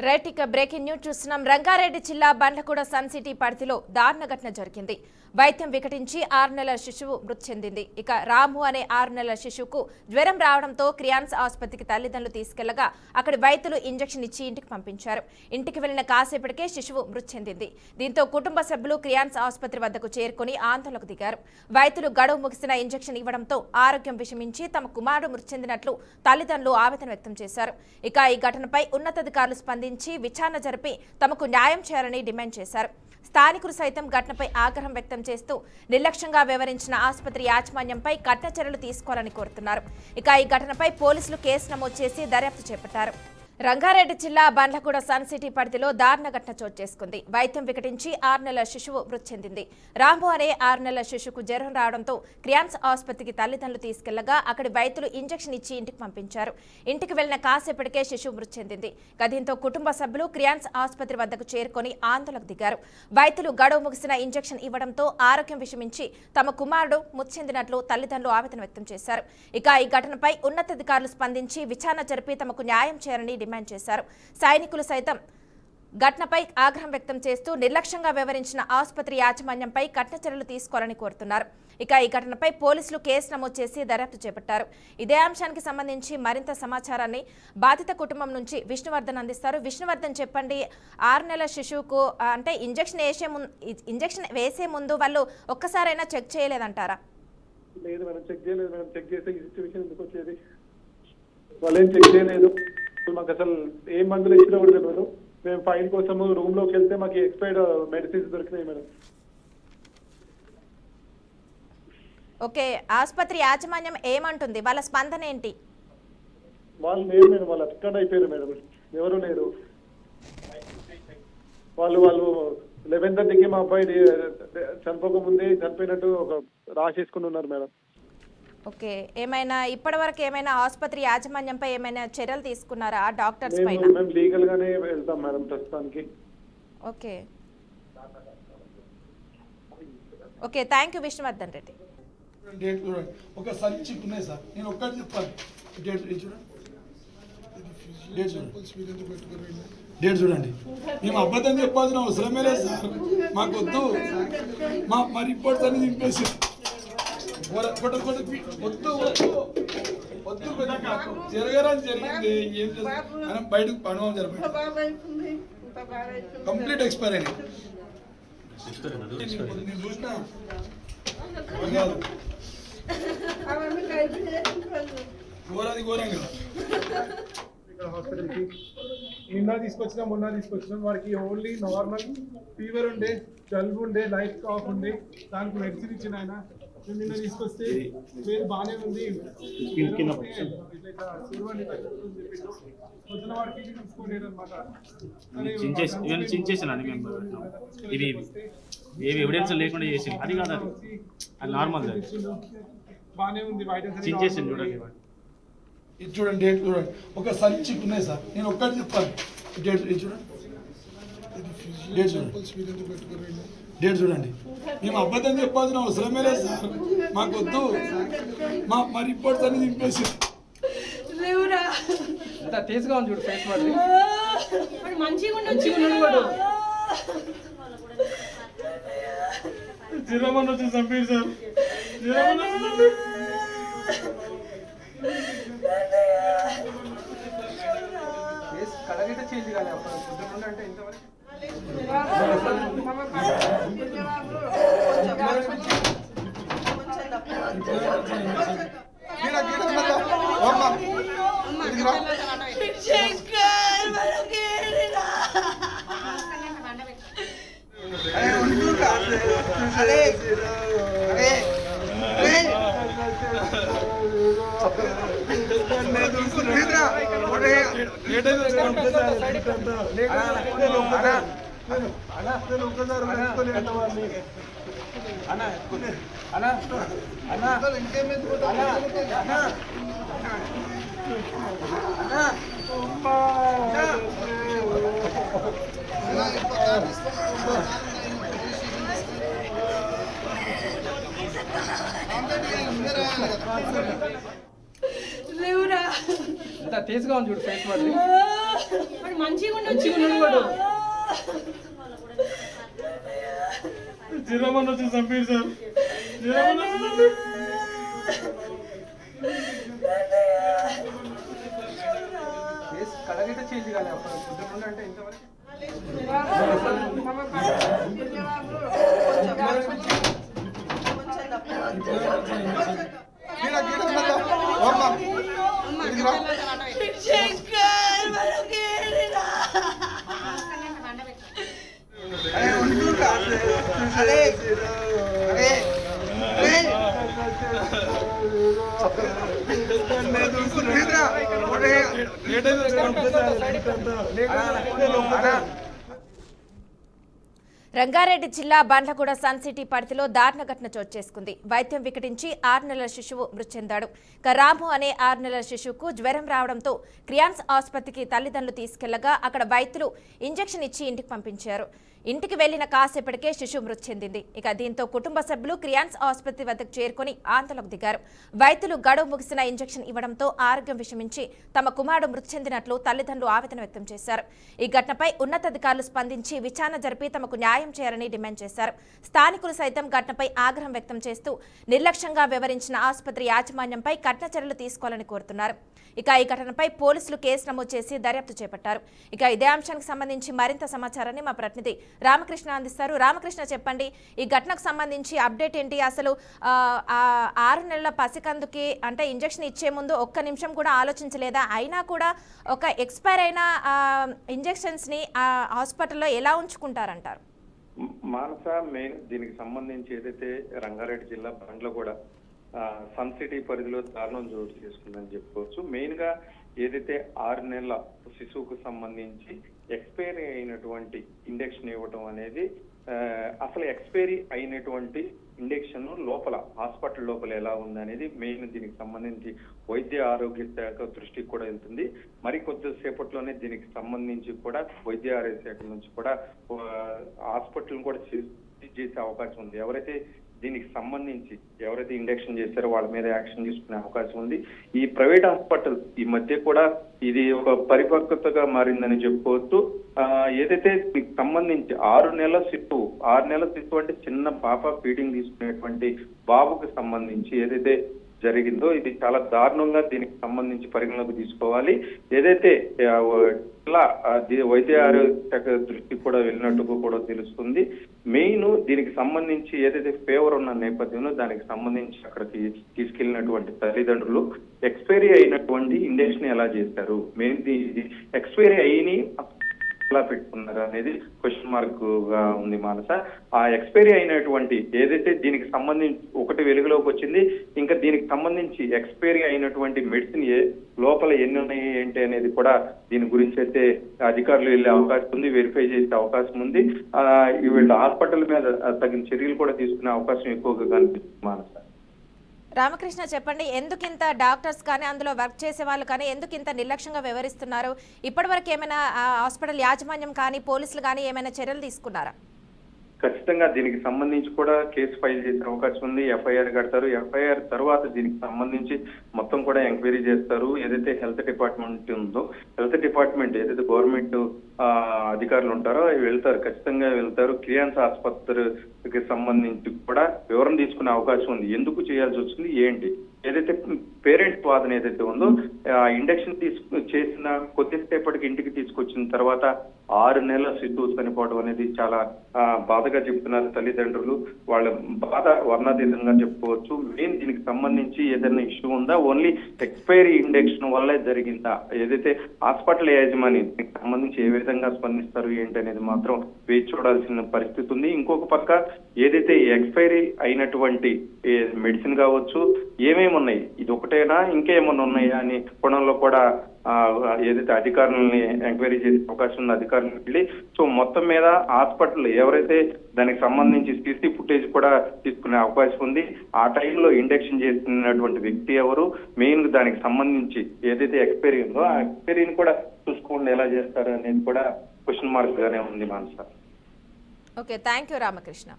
Right ఇక breaking news చూస్తున్నాం. రంగారెడ్డి జిల్లా బండ్లగూడ సన్ సిటీ పరిధిలో దారుణ ఘటన జరిగింది. వైద్యం వికటించి 6 నెలల శిశువు మృతి చెందింది. ఇక రాము అనే 6 నెలల శిశువుకు జ్వరం రావడంతో క్రియాన్స్ ఆసుపత్రికి తల్లిదండ్రులు తీసుకెళ్లగా అక్కడి వైద్యులు ఇంజెక్షన్ ఇచ్చి ఇంటికి పంపించారు. ఇంటికి వెళ్లిన కాసేపటికే శిశువు మృతి చెందింది. దీంతో కుటుంబ సభ్యులు క్రియాన్స్ ఆసుపత్రి వద్దకు చేరుకుని ఆందోళనకు దిగారు. వైద్యులు గడువు ముగిసిన ఇంజెక్షన్ ఇవ్వడంతో ఆరోగ్యం విషమించి తమ కుమారుడు మృతి చెందినట్లు తల్లిదండ్రులు ఆవేదన వ్యక్తం చేశారు. ఇక ఈ ఘటనపై ఉన్నతాధికారులు స్పందించి విచారణ జరిపి తమకు న్యాయం చేయాలని డిమాండ్ చేశారు. స్థానికులు సైతం ఘటనపై ఆగ్రహం వ్యక్తం చేస్తూ నిర్లక్ష్యంగా వ్యవహరించిన ఆసుపత్రి యాజమాన్యంపై కఠిన చర్యలు తీసుకోవాలని కోరుతున్నారు. ఇక ఈ ఘటనపై పోలీసులు కేసు నమోదు చేసి దర్యాప్తు చేపట్టారు. రంగారెడ్డి జిల్లా బండ్లగూడ సన్ సిటీ పరిధిలో దారుణ ఘటన చోటు చేసుకుంది. వైద్యం వికటించి 6 నెలల శిశువు మృతి చెందింది. రాంబో అనే 6 నెలల శిశువుకు జ్వరం రావడంతో క్రియాన్స్ ఆసుపత్రికి తల్లిదండ్రులు తీసుకెళ్లగా అక్కడి వైద్యులు ఇంజెక్షన్ ఇచ్చి ఇంటికి పంపించారు. ఇంటికి వెళ్లిన కాసేపటికే శిశువు మృతి చెందింది. దీంతో కుటుంబ సభ్యులు క్రియాన్స్ ఆసుపత్రి వద్దకు చేరుకొని ఆందోళనకు దిగారు. వైద్యులు గడువు ముగిసిన ఇంజెక్షన్ ఇవ్వడంతో ఆరోగ్యం విషమించి తమ కుమారుడు మృతి చెందినట్లు తల్లిదండ్రులు ఆవేదన వ్యక్తం చేశారు. ఇక ఈ ఘటనపై ఉన్నతాధికారులు స్పందించి విచారణ జరిపి తమకు న్యాయం చేయాలని డిమాండ్ చేశారు. సైనికులు సైతం ఘటనపై ఆగ్రహం వ్యక్తం చేస్తూ నిర్లక్ష్యంగా వ్యవహరించిన ఆసుపత్రి యాజమాన్యంపై కఠిన చర్యలు తీసుకోవాలని కోరుతున్నారు. ఇక ఈ ఘటనపై పోలీసులు కేసు నమోదు చేసి దర్యాప్తు చేపట్టారు. ఇదే అంశానికి సంబంధించి మరింత సమాచారాన్ని బాధిత కుటుంబం నుంచి విష్ణువర్ధన్ అందిస్తారు. విష్ణువర్ధన్, చెప్పండి, 6 నెలల శిశువుకు అంటే ఇంజెక్షన్ వేసే ముందు వాళ్ళు ఒక్కసారైనా చెక్ చేయలేదంటారా? లేదు మేడం, చెక్ చేయలేదు మేడం. చెక్ చేస్తే ఈ సిచ్యువేషన్ ఎందుకు వచ్చేది? వాళ్ళు ఏం చెక్ చేయలేదు. మాకు అసలు ఏ మందులు ఇచ్చినా కూడా తెలియదు. మేము ఫైల్ కోసం రూమ్ లోకి వెళ్తే మాకు ఎక్స్పైర్డ్ మెడిసిన్స్ దొరికినాయి మేడం. ఓకే, ఆసుపత్రి యాజమాన్యం ఏమంటుంది? వాళ్ళ స్పందన ఏంటి? వాళ్ళు లేరు మేడం, వాళ్ళు అటెండ్ అయిపోయారు మేడం, ఎవరు లేరు. వాళ్ళు 11:30కి మా అబ్బాయి చనిపోకముందే చనిపోయినట్టు ఒక రాసేసుకుని ఉన్నారు మేడం. ఓకే, ఏమైనా ఇప్పటివరకు ఏమైనా ఆసుపత్రి యాజమాన్యంపై ఏమైనా చర్యలు తీసుకున్నారా డాక్టర్స్ పైన? మేము లీగల్ గానే వెళ్తాం మేడం ప్రస్తుతానికి. Okay okay, thank you Vishnuvardhan Reddy. Date చూడండి, ఒక సంచి ఉన్నాయి సార్, నేను ఒక్కటి చెప్పాలి. డేట్ చూడండి, డేట్ చూడండి. మేము అబద్ధం చెప్పాల్సిన అవసరమే లేదు సార్, మాకు వద్దు. మా రిపోర్ట్స్ అన్ని దింపేసి వద్దు వద్దు వద్దు, జరగరని జరిగింది. ఏం చేస్తాం, బయటకు పడవం జరగదు. కంప్లీట్ ఎక్స్పైర్ అయింది. నేను చూసిన ఘోరాది ఘోరంగా ఇక్కడ హాస్పిటల్కి మొన్న తీసుకొచ్చినాం. వాడికి ఓన్లీ నార్మల్ ఫీవర్ ఉండే, జలుబు ఉండే, లైట్ కాఫ్ ఉండే, దానికి మెడిసిన్ ఇచ్చిన ఆయన. మేము నిన్న తీసుకొస్తే వేరు బాగానే ఉంది, పొద్దున వాడికి తీసుకోలేదు అనమాట. ఇది ఏవి ఎవిడెన్స్ లేకుండా చేసి అది కాదు, అది నార్మల్ బాగానే ఉంది. చించేసింది చూడండి. ఇది చూడండి, డేట్ చూడండి, ఒక సంచి ఉన్నాయి సార్, నేను ఒక్కటి చెప్పాలి. డేట్ చూడండి, డేట్ చూడండి, డేట్ చూడండి. మేము అబద్ధం చెప్పాల్సిన అవసరమే లేదు సార్, మాకు వద్దు. మా రిపోర్ట్స్ అన్ని దింపేసి తీసుగా ఉంది చూడు, ఫేస్ మంచిగా జిరామన్ వచ్చి చంపేది సార్. కలగైతే చేంజ్ కాలే అప్పుడు అంటే ఇంతవరకు లేవురా అంతా తేజగా ఉంది చూడు ఫేస్ వాడి మంచిగా ఉన్నాడు వాడు. జిరామన్ వచ్చి చంపారు సార్. జిరామన్ వచ్చి ఫేస్ కలగట చేంజ్ కాలే అప్పుడు పొద్దున్న అంటే ఇంతవరకు రంగారెడ్డి జిల్లా బండ్లగూడ సన్ సిటీ పరిధిలో దారుణ ఘటన చోటు చేసుకుంది. వైద్యం వికటించి 6 నెలల శిశువు మృతి చెందాడు. రాము అనే 6 నెలల శిశువుకు జ్వరం రావడంతో క్రియాన్స్ ఆసుపత్రికి తల్లిదండ్రులు తీసుకెళ్లగా అక్కడ వైద్యులు ఇంజెక్షన్ ఇచ్చి ఇంటికి పంపించారు. ఇంటికి వెళ్లిన కాసేపటికే శిశువు మృతి చెందింది. దీంతో కుటుంబ సభ్యులు క్రియాన్స్ ఆసుపత్రి వద్దకు చేరుకుని ఆందోళనకు దిగారు. వైద్యులు గడువు ముగిసిన ఇంజెక్షన్ ఇవ్వడంతో ఆరోగ్యం విషమించి తమ కుమారుడు మృతి చెందినట్లు తల్లిదండ్రులు ఆవేదన వ్యక్తం చేశారు. ఈ ఘటనపై ఉన్నతాధికారులు స్పందించి విచారణ జరిపి తమకు న్యాయం చేయాలని డిమాండ్ చేశారు. స్థానికులు సైతం ఘటనపై ఆగ్రహం వ్యక్తం చేస్తూ నిర్లక్ష్యంగా వ్యవహరించిన ఆసుపత్రి యాజమాన్యంపై కఠిన చర్యలు తీసుకోవాలని కోరుతున్నారు. ఈ ఘటనపై పోలీసులు కేసు నమోదు చేసి దర్యాప్తు చేపట్టారు. ఇదే అంశానికి సంబంధించి మరింత సమాచారాన్ని మా ప్రతినిధి రామకృష్ణ అందిస్తారు. రామకృష్ణ, చెప్పండి, ఈ ఘటనకు సంబంధించి అప్డేట్ ఏంటి? అసలు 6 నెలల పసికందుకి అంటే ఇంజెక్షన్ ఇచ్చే ముందు ఒక్క నిమిషం కూడా ఆలోచించలేదా? అయినా కూడా ఒక ఎక్స్పైర్ అయిన ఇంజెక్షన్స్ ని హాస్పిటల్లో ఎలా ఉంచుకుంటారంటారు? మానస, మెయిన్ దీనికి సంబంధించి ఏదైతే రంగారెడ్డి జిల్లా బండ్లగూడ సన్ సిటీ పరిధిలో దారుణం చోటు చేసుకుందని చెప్పుకోవచ్చు. మెయిన్ గా ఏదైతే 6 నెలల శిశువుకు సంబంధించి ఎక్స్పైరీ అయినటువంటి ఇంజెక్షన్ ఇవ్వటం అనేది అసలు ఎక్స్పైరీ అయినటువంటి ఇంజెక్షన్ లోపల హాస్పిటల్ లోపల ఎలా ఉంది అనేది మెయిన్ దీనికి సంబంధించి వైద్య ఆరోగ్య శాఖ దృష్టికి కూడా వెళ్తుంది. మరి కొద్దిసేపట్లోనే దీనికి సంబంధించి కూడా వైద్య ఆరోగ్య శాఖ నుంచి కూడా హాస్పిటల్ కూడా చేసే అవకాశం ఉంది. ఎవరైతే దీనికి సంబంధించి ఎవరైతే ఇంజెక్షన్ చేశారో వాళ్ళ మీద యాక్షన్ తీసుకునే అవకాశం ఉంది. ఈ ప్రైవేట్ హాస్పిటల్ ఈ మధ్య కూడా ఇది ఒక పరిపక్వతగా మారిందని చెప్పుకోవచ్చు. ఏదైతే దీనికి సంబంధించి 6 నెలల శిశువు అంటే చిన్న పాప ఫీడింగ్ తీసుకునేటువంటి బాబుకు సంబంధించి ఏదైతే జరిగిందో ఇది చాలా దారుణంగా దీనికి సంబంధించి పరిగణలోకి తీసుకోవాలి. ఏదైతే వైద్య ఆరోగ్య శాఖ దృష్టికి కూడా వెళ్ళినట్టుగా కూడా తెలుస్తుంది. మెయిన్ దీనికి సంబంధించి ఏదైతే ఫేవర్ ఉన్న నేపథ్యంలో దానికి సంబంధించి అక్కడికి తీసుకెళ్లినటువంటి తల్లిదండ్రులు ఎక్స్పైరీ అయినటువంటి ఇంజెక్షన్ ఎలా చేశారు, మెయిన్ ఎక్స్పైరీ అయిని ఎలా పెట్టుకున్నారు అనేది క్వశ్చన్ మార్క్ గా ఉంది మానస. ఆ ఎక్స్పైరీ అయినటువంటి ఏదైతే దీనికి సంబంధించి ఒకటి వెలుగులోకి వచ్చింది, ఇంకా దీనికి సంబంధించి ఎక్స్పైరీ అయినటువంటి మెడిసిన్ లోపల ఎన్ని ఉన్నాయి ఏంటి అనేది కూడా దీని గురించి అయితే అధికారులు వెళ్లే అవకాశం ఉంది, వెరిఫై చేసే అవకాశం ఉంది. వీళ్ళ హాస్పిటల్ మీద తగిన చర్యలు కూడా తీసుకునే అవకాశం ఎక్కువగా కనిపిస్తుంది మానస. రామకృష్ణ, చెప్పండి, ఎందుకింత డాక్టర్స్ కానీ అందులో వర్క్ చేసే వాళ్ళు కానీ ఎందుకింత నిర్లక్ష్యంగా వ్యవహరిస్తున్నారు? ఇప్పటివరకు ఏమైనా హాస్పిటల్ యాజమాన్యం కానీ పోలీసులు కానీ ఏమైనా చర్యలు తీసుకున్నారా? ఖచ్చితంగా దీనికి సంబంధించి కూడా కేసు ఫైల్ చేసే అవకాశం ఉంది. ఎఫ్ఐఆర్ కడతారు. ఎఫ్ఐఆర్ తర్వాత దీనికి సంబంధించి మొత్తం కూడా ఎంక్వైరీ చేస్తారు. ఏదైతే హెల్త్ డిపార్ట్మెంట్ ఉందో హెల్త్ డిపార్ట్మెంట్ ఏదైతే గవర్నమెంట్ అధికారులు ఉంటారో అవి వెళ్తారు, ఖచ్చితంగా వెళ్తారు. క్రియాన్స్ ఆసుపత్రికి సంబంధించి కూడా వివరణ తీసుకునే అవకాశం ఉంది. ఎందుకు చేయాల్సి వచ్చింది ఏంటి, ఏదైతే పేరెంట్స్ వాదన ఏదైతే ఉందో ఇంజెక్షన్ చేసిన కొద్దిసేపటికి ఇంటికి తీసుకొచ్చిన తర్వాత 6 నెలల శిశువు చనిపోవడం అనేది చాలా బాధగా చెప్తున్నారు తల్లిదండ్రులు. వాళ్ళ బాధ వర్ణాతీతంగా చెప్పుకోవచ్చు. మెయిన్ దీనికి సంబంధించి ఏదైనా ఇష్యూ ఉందా, ఓన్లీ ఎక్స్పైరీ ఇంజెక్షన్ వల్లే జరిగిందా, ఏదైతే హాస్పిటల్ యాజమాని దీనికి సంబంధించి ఏ విధంగా స్పందిస్తారు ఏంటి అనేది మాత్రం వేచి చూడాల్సిన పరిస్థితి ఉంది. ఇంకొక పక్క ఏదైతే ఎక్స్పైరీ అయినటువంటి మెడిసిన్ కావచ్చు ఏమేమి ఉన్నాయి, ఇది ఒకటేనా ఇంకేమన్నా ఉన్నాయా అని కోణంలో కూడా ఏదైతే అధికారులని ఎంక్వైరీ చేసే అవకాశం ఉంది అధికారులు వెళ్ళి. సో మొత్తం మీద హాస్పిటల్ ఎవరైతే దానికి సంబంధించి సీసీ ఫుటేజ్ కూడా తీసుకునే అవకాశం ఉంది. ఆ టైంలో ఇంజెక్షన్ చేసినటువంటి వ్యక్తి ఎవరు, మెయిన్ దానికి సంబంధించి ఏదైతే ఎక్స్పైరీ ఉందో ఆ ఎక్స్పైరీని కూడా చూసుకోండి ఎలా చేస్తారు అనేది కూడా క్వశ్చన్ మార్క్ గానే ఉంది Manasa. Okay, thank you Ramakrishna.